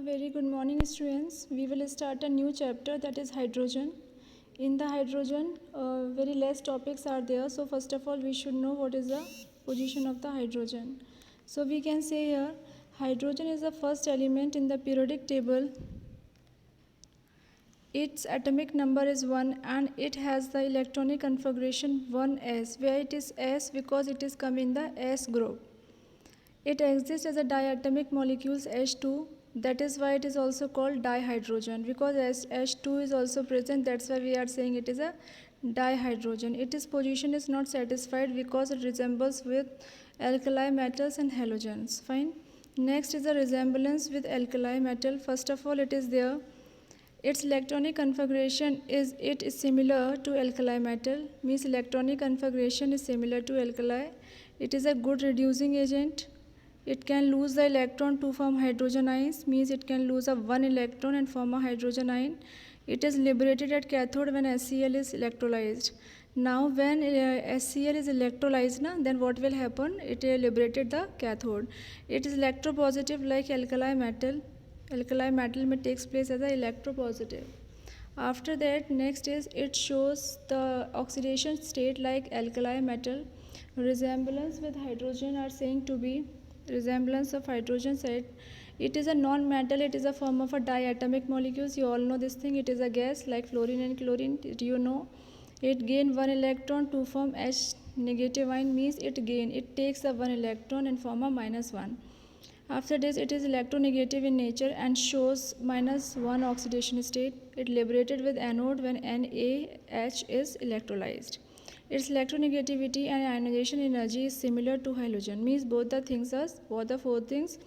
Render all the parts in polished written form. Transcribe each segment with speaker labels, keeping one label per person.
Speaker 1: Very good morning, students. We will start a new chapter, that is hydrogen. In the hydrogen, very less topics are there. So first of all, we should know what is the position of the hydrogen. So we can say here, hydrogen is the first element in the periodic table. Its atomic number is 1 and it has the electronic configuration 1s, where it is S because it is come in the S group. It exists as a diatomic molecules H2. That is why it is also called dihydrogen, because H2 is also present. That's why we are saying it is a dihydrogen. Its position is not satisfied because it resembles with alkali metals and halogens. Fine. Next is the resemblance with alkali metal. First of all, it is there. Its electronic configuration is similar to alkali metal, means electronic configuration is similar to alkali. It is a good reducing agent. It can lose the electron to form hydrogen ions, means it can lose a one electron and form a hydrogen ion. It is liberated at cathode when HCl is electrolyzed. Now when HCl is electrolyzed, then what will happen? It liberated the cathode. It is electropositive like alkali metal. Alkali metal may takes place as a electropositive. After that, next is it shows the oxidation state like alkali metal. Resemblance with hydrogen are saying to be resemblance of hydrogen said it is a non-metal. It is a form of a diatomic molecules. You all know this thing. It is a gas like fluorine and chlorine. You know it gain one electron to form H negative ion, means it takes a one electron and form a -1. After this, it is electronegative in nature and shows -1 oxidation state. It liberated with anode when NaH is electrolyzed. Its electronegativity and ionization energy is similar to halogen, means both the four things,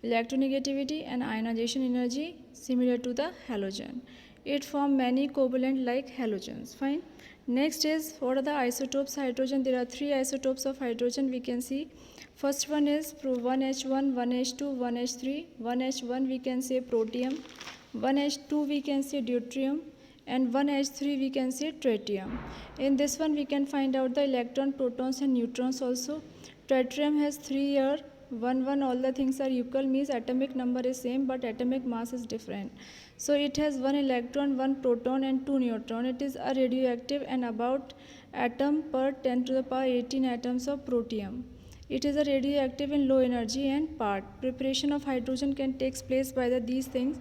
Speaker 1: electronegativity and ionization energy similar to the halogen. It forms many covalent like halogens. Fine. Next is what are the isotopes of hydrogen? There are three isotopes of hydrogen we can see. First one is 1H1, 1H2, 1H3. 1H1 we can say protium, 1H2 we can say deuterium, and 1H3 we can say tritium. In this one we can find out the electron, protons and neutrons also. Tritium has 3 here, 1 all the things are equal, means atomic number is same but atomic mass is different. So it has 1 electron, 1 proton and 2 neutron. It is a radioactive and about atom per 10 to the power 18 atoms of protium. It is a radioactive in low energy and part. Preparation of hydrogen can take place by these things.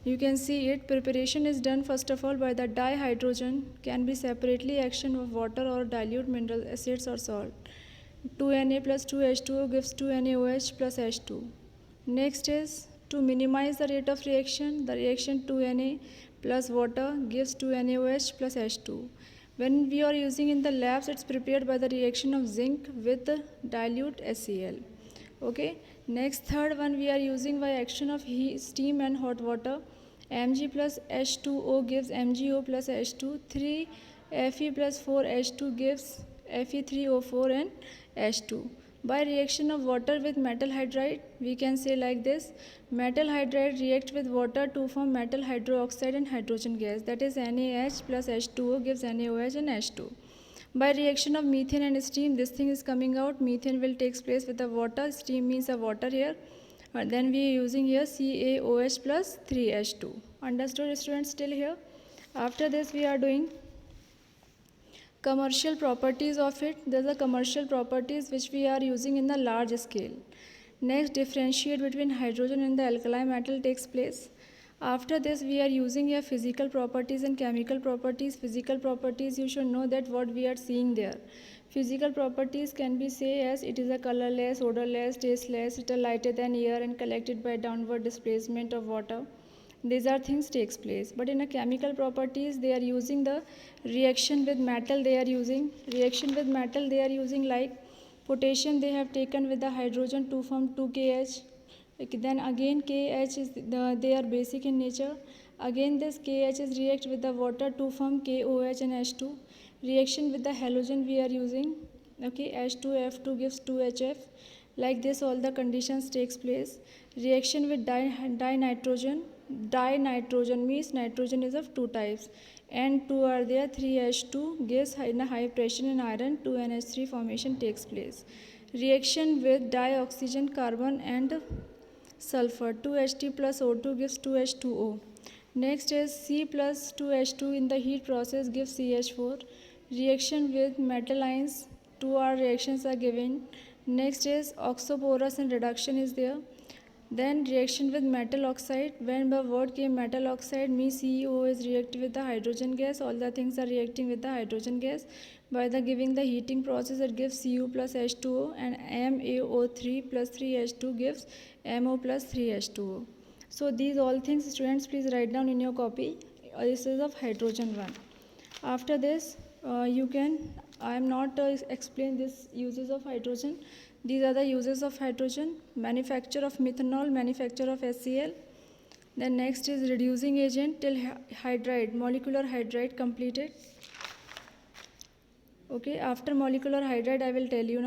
Speaker 1: You can see it. Preparation is done first of all by the dihydrogen, can be separately action of water or dilute mineral acids or salt. 2Na plus 2H2O gives 2NaOH plus H2. Next is to minimize the rate of reaction. The reaction 2Na plus water gives 2NaOH plus H2. When we are using in the labs, it's prepared by the reaction of zinc with dilute HCl. Okay. Next, third one we are using by action of steam and hot water. Mg plus H2O gives MgO plus H2. 3 Fe plus 4 H2 gives Fe3O4 and H2. By reaction of water with metal hydride, we can say like this: metal hydride reacts with water to form metal hydroxide and hydrogen gas, that is NaH plus H2O gives NaOH and H2. By reaction of methane and steam, this thing is coming out. Methane will take place with the water, steam means the water here. Then we are using here CaOH plus 3H2. Understood, students, still here? After this we are doing commercial properties of it. These are commercial properties which we are using in the large scale. Next, differentiate between hydrogen and the alkali metal takes place. After this, we are using here physical properties and chemical properties. Physical properties, you should know that what we are seeing there. Physical properties can be say as it is a colorless, odorless, tasteless, it is lighter than air and collected by downward displacement of water. These are things takes place. But in a chemical properties, they are using the reaction with metal. They are using like potassium. They have taken with the hydrogen to form 2KH. Then again KH is they are basic in nature. Again this KH is react with the water to form KOH and H2. Reaction with the halogen we are using. Okay, H2F2 gives 2HF. Like this all the conditions takes place. Reaction with dinitrogen. Dinitrogen means nitrogen is of two types. And two are there. 3H2 gives in a high pressure in iron 2NH3 formation takes place. Reaction with dioxygen carbon and sulfur. 2Ht plus O2 gives 2H2O. Next is C plus 2H2 in the heat process gives CH4. Reaction with metal ions, 2R reactions are given. Next is oxoporous and reduction is there. Then reaction with metal oxide. When the word came metal oxide means CEO is reacting with the hydrogen gas. All the things are reacting with the hydrogen gas. By the giving the heating process it gives Cu plus H2O and MaO3 plus 3H2 gives MO plus 3H2O. So these all things students please write down in your copy. This is of hydrogen one. After this I am not explain this uses of hydrogen. These are the uses of hydrogen: manufacture of methanol, manufacture of HCl. Then next is reducing agent till hydride, molecular hydride completed. Okay, after molecular hydride I will tell you now